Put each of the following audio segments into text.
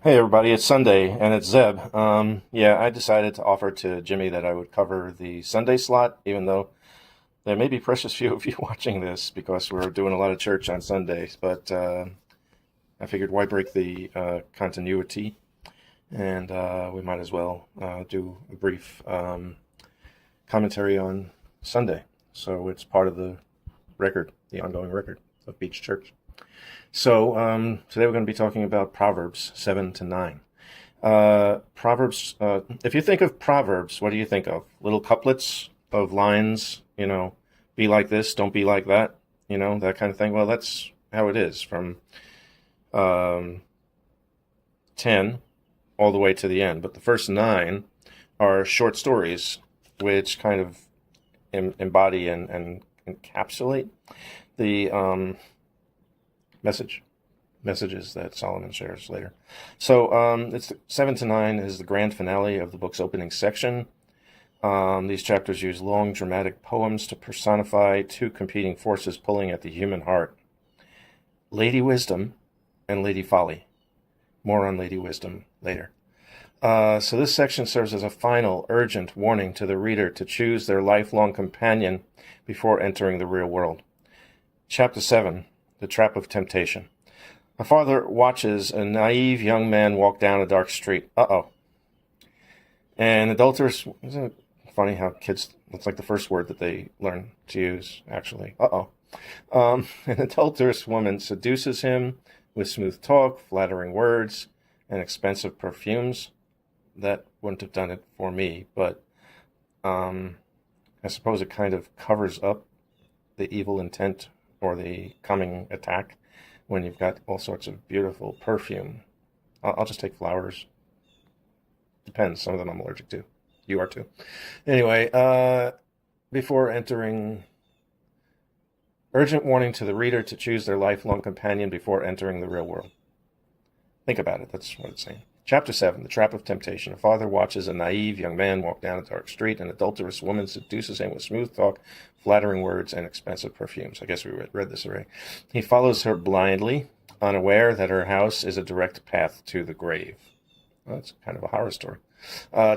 Hey everybody, it's Sunday and it's Zeb. Yeah, I decided to offer to Jimmy that I would cover the Sunday slot, even though there may be precious few of you watching this because we're doing a lot of church on Sundays. But I figured why break the continuity, and we might as well do a brief commentary on Sunday. So it's part of the record, the ongoing record of Beach Church. So today we're going to be talking about Proverbs 7 to 9. Proverbs, if you think of Proverbs, what do you think of? Little couplets of lines, be like this, don't be like that, that kind of thing. Well, that's how it is from 10 all the way to the end. But the first 9 are short stories, which kind of embody and encapsulate the messages that Solomon shares later. So it's 7 to 9 is the grand finale of the book's opening section. These chapters use long, dramatic poems to personify 2 competing forces pulling at the human heart: Lady Wisdom and Lady Folly. More on Lady Wisdom later. So this section serves as a final, urgent warning to the reader to choose their lifelong companion before entering the real world. Chapter 7, The Trap of Temptation. A father watches a naive young man walk down a dark street. Uh-oh. And adulterous... Isn't it funny how kids... It's like the first word that they learn to use, actually. Uh-oh. An adulterous woman seduces him with smooth talk, flattering words, and expensive perfumes. That wouldn't have done it for me, but I suppose it kind of covers up the evil intent or the coming attack when you've got all sorts of beautiful perfume. I'll just take flowers. Depends. Some of them I'm allergic to. You are too. Anyway, before entering... Urgent warning to the reader to choose their lifelong companion before entering the real world. Think about it. That's what it's saying. Chapter 7, The Trap of Temptation. A father watches a naive young man walk down a dark street. An adulterous woman seduces him with smooth talk, flattering words, and expensive perfumes. I guess we read this already. He follows her blindly, unaware that her house is a direct path to the grave. Well, that's kind of a horror story.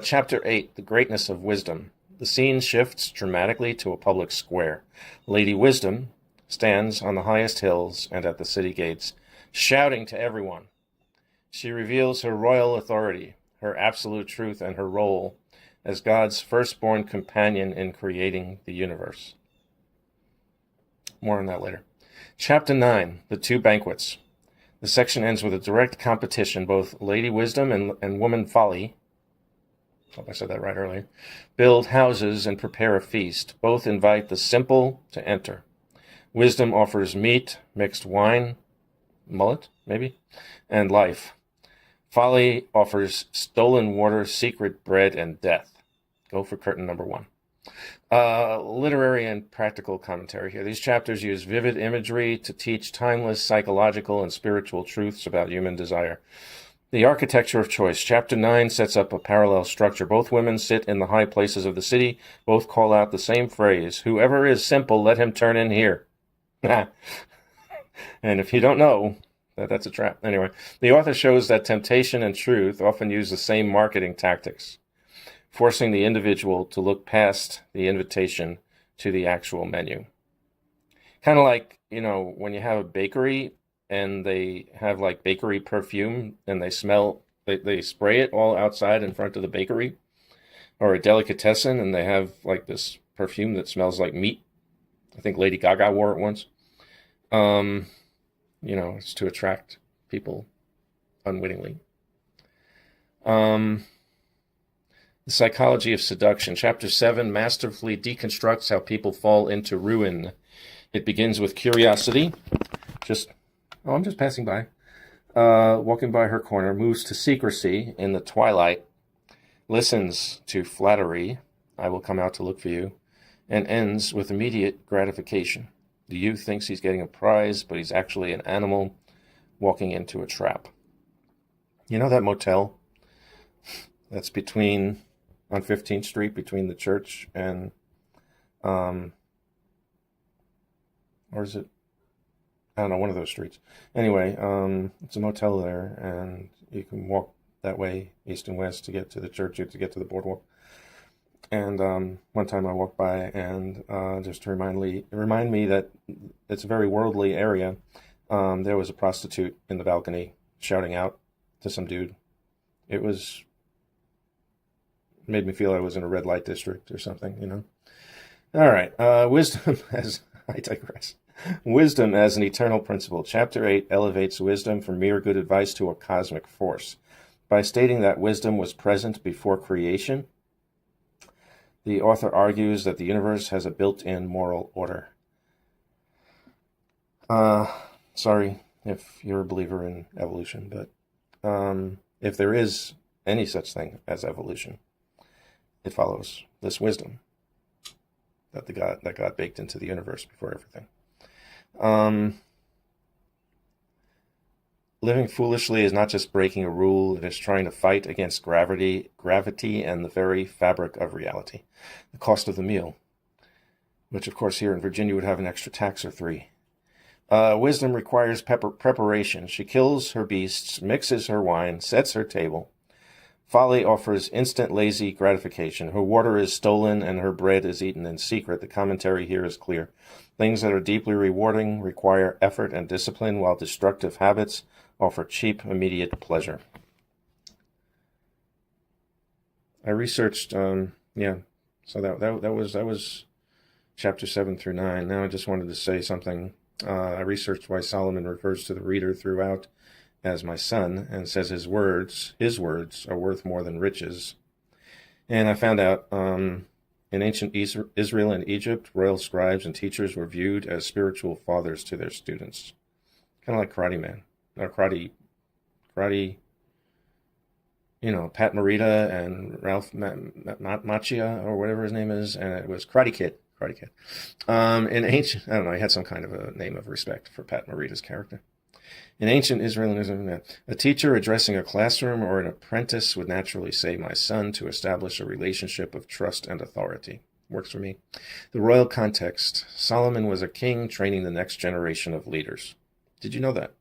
Chapter 8, The Greatness of Wisdom. The scene shifts dramatically to a public square. Lady Wisdom stands on the highest hills and at the city gates, shouting to everyone. She reveals her royal authority, her absolute truth, and her role as God's firstborn companion in creating the universe. More on that later. Chapter 9, The 2 Banquets. The section ends with a direct competition. Both Lady Wisdom and Woman Folly, I hope I said that right earlier, build houses and prepare a feast. Both invite the simple to enter. Wisdom offers meat, mixed wine, mullet, maybe, and life. Folly offers stolen water, secret bread, and death. Go for curtain number 1. Literary and practical commentary here. These chapters use vivid imagery to teach timeless psychological and spiritual truths about human desire. The architecture of choice. Chapter 9 sets up a parallel structure. Both women sit in the high places of the city. Both call out the same phrase: whoever is simple, let him turn in here. And if you don't know, that's a trap. Anyway, the author shows that temptation and truth often use the same marketing tactics, forcing the individual to look past the invitation to the actual menu. Kind of like, when you have a bakery and they have like bakery perfume and they spray it all outside in front of the bakery, or a delicatessen and they have like this perfume that smells like meat. I think Lady Gaga wore it once. It's to attract people unwittingly. The Psychology of Seduction. Chapter 7 masterfully deconstructs how people fall into ruin. It begins with curiosity. I'm just passing by. Walking by her corner, moves to secrecy in the twilight, listens to flattery, I will come out to look for you, and ends with immediate gratification. The youth thinks he's getting a prize, but he's actually an animal walking into a trap. You know that motel that's on 15th Street between the church and, or is it, I don't know, one of those streets. Anyway, it's a motel there, and You can walk that way, east and west, to get to the church, to get to the boardwalk. And one time I walked by, and just to remind me that it's a very worldly area, there was a prostitute in the balcony shouting out to some dude. It made me feel I was in a red light district or something, you know. All right, wisdom as I digress. Wisdom as an eternal principle. Chapter 8 elevates wisdom from mere good advice to a cosmic force. By stating that wisdom was present before creation, the author argues that the universe has a built-in moral order. Sorry if you're a believer in evolution, but if there is any such thing as evolution, it follows this wisdom that God baked into the universe before everything. Living foolishly is not just breaking a rule, it is trying to fight against gravity and the very fabric of reality. The cost of the meal, which of course here in Virginia would have an extra tax or 3. Wisdom requires preparation. She kills her beasts, mixes her wine, sets her table. Folly offers instant lazy gratification. Her water is stolen and her bread is eaten in secret. The commentary here is clear. Things that are deeply rewarding require effort and discipline, while destructive habits offer cheap, immediate pleasure. I researched, so that was chapter 7 through 9. Now I just wanted to say something. I researched why Solomon refers to the reader throughout as my son, and says his words are worth more than riches. And I found out in ancient Israel and Egypt, royal scribes and teachers were viewed as spiritual fathers to their students. Kind of like Karate Man. Or karate, Pat Morita and Ralph Macchia, or whatever his name is, and it was Karate Kid. In ancient, I don't know, he had some kind of a name of respect for Pat Morita's character. In ancient Israel, a teacher addressing a classroom or an apprentice would naturally say, "My son," to establish a relationship of trust and authority. Works for me. The royal context. Solomon was a king training the next generation of leaders. Did you know that?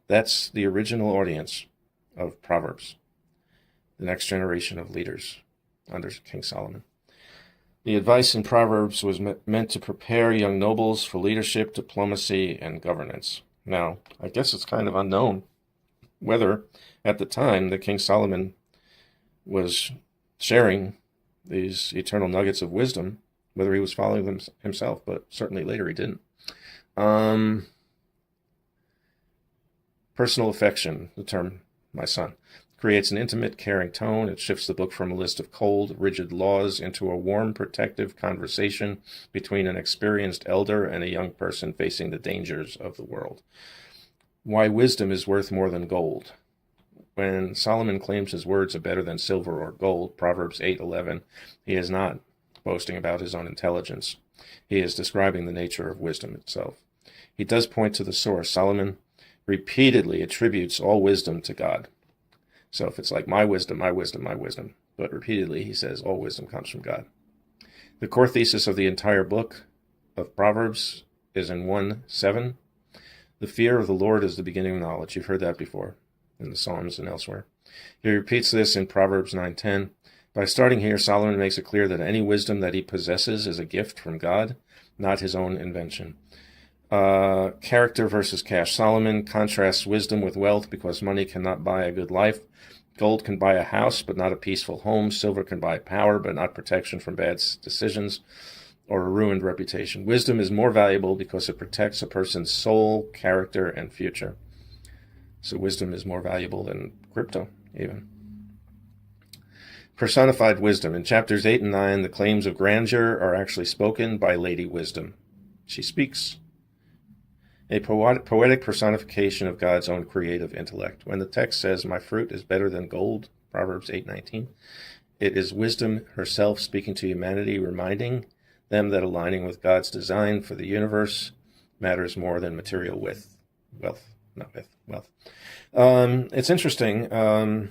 That's the original audience of Proverbs. The next generation of leaders under King Solomon. The advice in Proverbs was meant to prepare young nobles for leadership, diplomacy, and governance. Now, I guess it's kind of unknown whether at the time that King Solomon was sharing these eternal nuggets of wisdom, whether he was following them himself, but certainly later he didn't. Personal affection, the term "my son," creates an intimate, caring tone. It shifts the book from a list of cold, rigid laws into a warm, protective conversation between an experienced elder and a young person facing the dangers of the world. Why wisdom is worth more than gold. When Solomon claims his words are better than silver or gold, Proverbs 8:11, he is not boasting about his own intelligence. He is describing the nature of wisdom itself. He does point to the source. Solomon repeatedly attributes all wisdom to God. So if it's like my wisdom, but repeatedly he says all wisdom comes from God. The core thesis of the entire book of Proverbs is in 1:7. The fear of the Lord is the beginning of knowledge. You've heard that before in the Psalms and elsewhere. He repeats this in Proverbs 9:10. By starting here, Solomon makes it clear that any wisdom that he possesses is a gift from God, not his own invention. Character versus cash. Solomon contrasts wisdom with wealth because money cannot buy a good life. Gold can buy a house, but not a peaceful home. Silver can buy power, but not protection from bad decisions or a ruined reputation. Wisdom is more valuable because it protects a person's soul, character, and future. So wisdom is more valuable than crypto, even. Personified wisdom. In chapters 8 and 9, the claims of grandeur are actually spoken by Lady Wisdom. She speaks. A poetic personification of God's own creative intellect. When the text says, "My fruit is better than gold," Proverbs 8:19, it is wisdom herself speaking to humanity, reminding them that aligning with God's design for the universe matters more than material wealth. It's interesting. A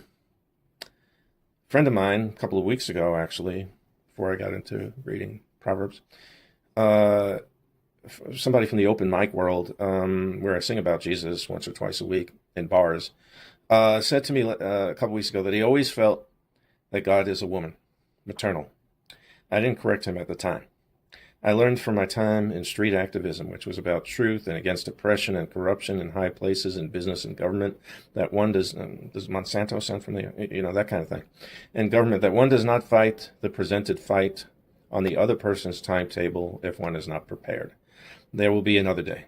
friend of mine, a couple of weeks ago, actually, before I got into reading Proverbs, somebody from the open mic world, where I sing about Jesus once or twice a week in bars, said to me a couple weeks ago that he always felt that God is a woman, maternal. I didn't correct him at the time. I learned from my time in street activism, which was about truth and against oppression and corruption in high places in business and government, that one does Monsanto send from that kind of thing, and government, that one does not fight the presented fight on the other person's timetable if one is not prepared. There will be another day.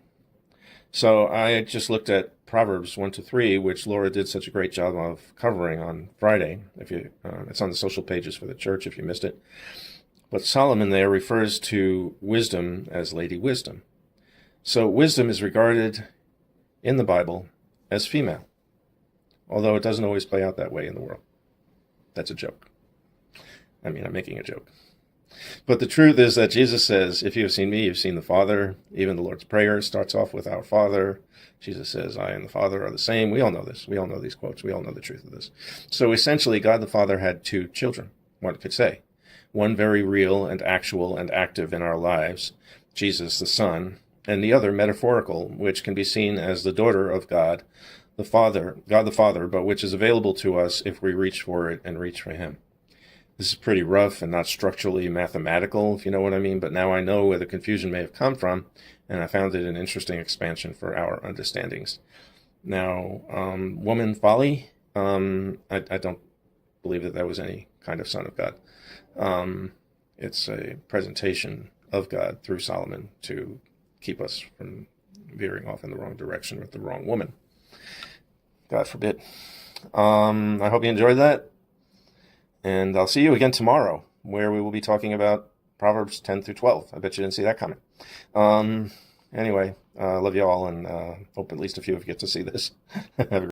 So I just looked at Proverbs 1-3, which Laura did such a great job of covering on Friday. It's on the social pages for the church if you missed it. But Solomon there refers to wisdom as Lady Wisdom. So wisdom is regarded in the Bible as female, although it doesn't always play out that way in the world. That's a joke. I mean, I'm making a joke. But the truth is that Jesus says, if you have seen me, you've seen the Father. Even the Lord's Prayer starts off with our Father. Jesus says, I and the Father are the same. We all know this. We all know these quotes. We all know the truth of this. So essentially, God the Father had two children, one could say. One very real and actual and active in our lives, Jesus the Son, and the other metaphorical, which can be seen as the daughter of God the Father, but which is available to us if we reach for it and reach for him. This is pretty rough and not structurally mathematical, if you know what I mean, but now I know where the confusion may have come from, and I found it an interesting expansion for our understandings. Now, woman folly, I don't believe that was any kind of son of God. It's a presentation of God through Solomon to keep us from veering off in the wrong direction with the wrong woman. God forbid. I hope you enjoyed that. And I'll see you again tomorrow, where we will be talking about Proverbs 10-12. I bet you didn't see that coming. Anyway, love you all, and hope at least a few of you get to see this. Have a